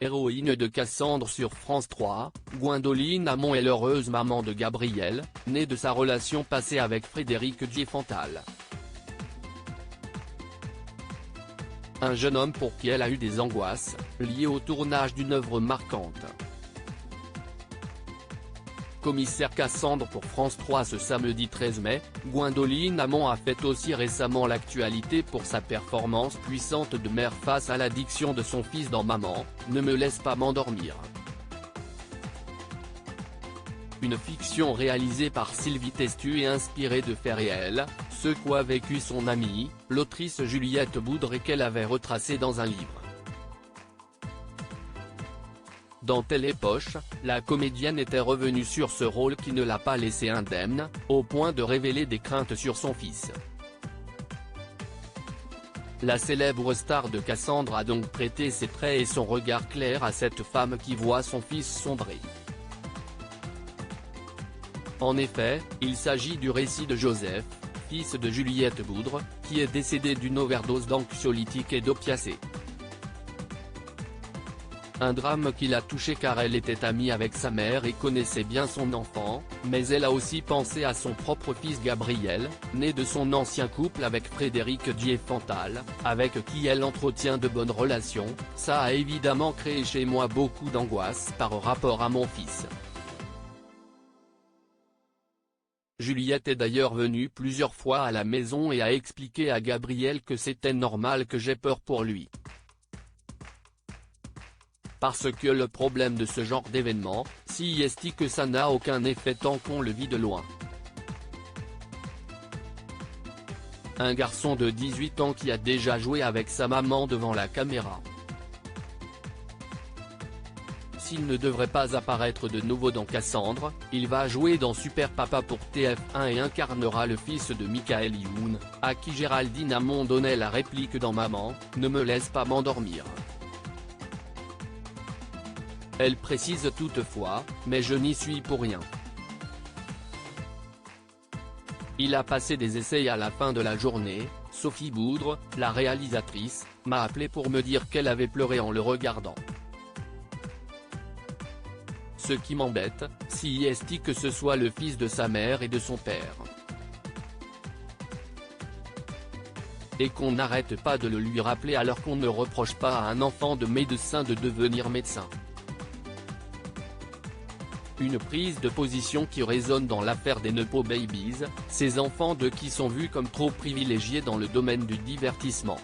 Héroïne de Cassandre sur France 3, Gwendoline Amon est l'heureuse maman de Gabriel, née de sa relation passée avec Frédéric Diefenthal. Un jeune homme pour qui elle a eu des angoisses, liées au tournage d'une œuvre marquante. Commissaire Cassandre pour France 3 ce samedi 13 mai, Gwendoline Amon a fait aussi récemment l'actualité pour sa performance puissante de mère face à l'addiction de son fils dans Maman, ne me laisse pas m'endormir. Une fiction réalisée par Sylvie Testu et inspirée de faits réels, ce qu'a vécu son amie, l'autrice Juliette Boudre et qu'elle avait retracé dans un livre. Dans Telle Époche, la comédienne était revenue sur ce rôle qui ne l'a pas laissée indemne, au point de révéler des craintes sur son fils. La célèbre star de Cassandre a donc prêté ses traits et son regard clair à cette femme qui voit son fils sombrer. En effet, il s'agit du récit de Joseph, fils de Juliette Boudre, qui est décédé d'une overdose d'anxiolytiques et d'opiacés. Un drame qui l'a touchée car elle était amie avec sa mère et connaissait bien son enfant, mais elle a aussi pensé à son propre fils Gabriel, né de son ancien couple avec Frédéric Diefenthal, avec qui elle entretient de bonnes relations. Ça a évidemment créé chez moi beaucoup d'angoisse par rapport à mon fils. Juliette est d'ailleurs venue plusieurs fois à la maison et a expliqué à Gabriel que c'était normal que j'aie peur pour lui. Parce que le problème de ce genre d'événement, c'est que ça n'a aucun effet tant qu'on le vit de loin. Un garçon de 18 ans qui a déjà joué avec sa maman devant la caméra. S'il ne devrait pas apparaître de nouveau dans Cassandre, il va jouer dans Super Papa pour TF1 et incarnera le fils de Michael Youn, à qui Géraldine Amon donnait la réplique dans Maman, ne me laisse pas m'endormir. Elle précise toutefois, mais je n'y suis pour rien. Il a passé des essais à la fin de la journée. Sophie Boudre, la réalisatrice, m'a appelé pour me dire qu'elle avait pleuré en le regardant. Ce qui m'embête, c'est que ce soit le fils de sa mère et de son père. Et qu'on n'arrête pas de le lui rappeler alors qu'on ne reproche pas à un enfant de médecin de devenir médecin. Une prise de position qui résonne dans l'affaire des Nepo Babies, ces enfants qui sont vus comme trop privilégiés dans le domaine du divertissement.